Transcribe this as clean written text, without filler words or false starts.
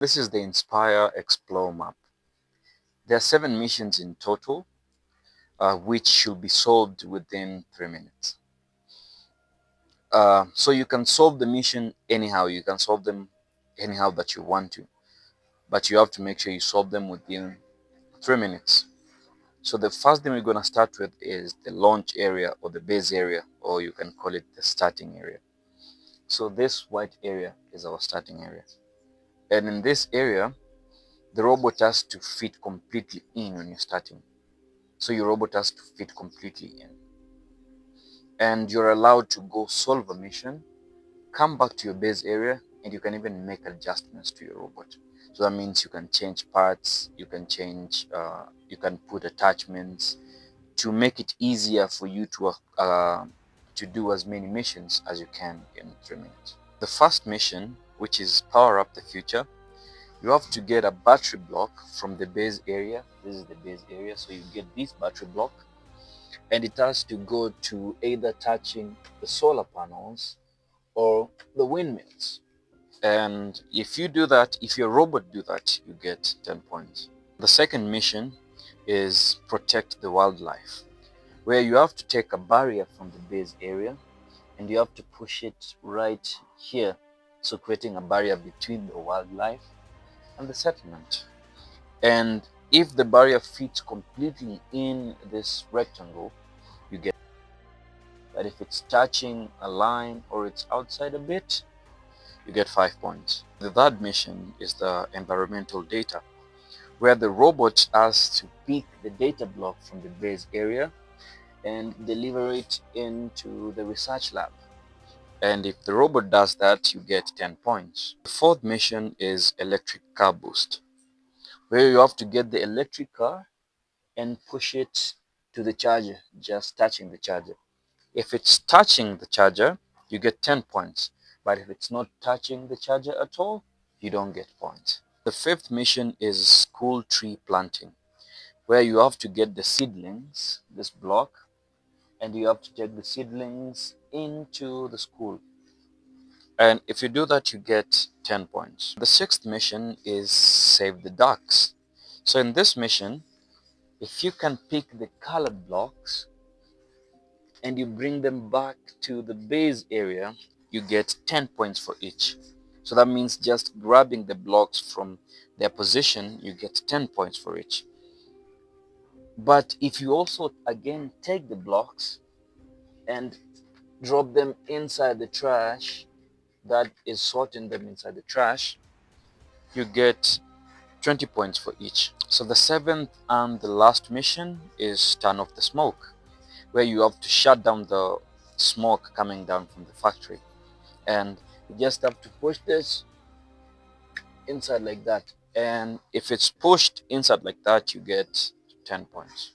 This is the Inspire Explore map. There are 7 missions in total, which should be solved within 3 minutes. So you can solve the mission anyhow. You can solve them anyhow that you want to, but you have to make sure you solve them within 3 minutes. So the first thing we're going to start with is the launch area or the base area, or you can call it the starting area. So this white area is our starting area. And in this area, the robot has to fit completely in when you're starting. So your robot has to fit completely in. And you're allowed to go solve a mission, come back to your base area, and you can even make adjustments to your robot. So that means you can change parts, you can you can put attachments to make it easier for you to do as many missions as you can in 3 minutes. The first mission, which is power up the future, you have to get a battery block from the base area. This is the base area, so you get this battery block, and it has to go to either touching the solar panels or the windmills. And if you do that, if your robot do that, you get 10 points. The second mission is protect the wildlife, where you have to take a barrier from the base area and you have to push it right here, so creating a barrier between the wildlife and the settlement. And if the barrier fits completely in this rectangle, you get. But if it's touching a line or it's outside a bit, you get 5 points. The third mission is the environmental data, where the robot has to pick the data block from the base area and deliver it into the research lab. And if the robot does that, you get 10 points. The fourth mission is electric car boost, where you have to get the electric car and push it to the charger, just touching the charger. If it's touching the charger, you get 10 points. But if it's not touching the charger at all, you don't get points. The fifth mission is school tree planting, where you have to get the seedlings, this block, and you have to take the seedlings into the school. And if you do that, you get 10 points. The sixth mission is save the ducks. So in this mission, if you can pick the colored blocks and you bring them back to the base area, you get 10 points for each. So that means just grabbing the blocks from their position, you get 10 points for each. But if you also again take the blocks and drop them inside the trash, that is sorting them inside the trash, you get 20 points for each. So the seventh and the last mission is turn off the smoke, where you have to shut down the smoke coming down from the factory. And you just have to push this inside like that. And if it's pushed inside like that, you get 10 points.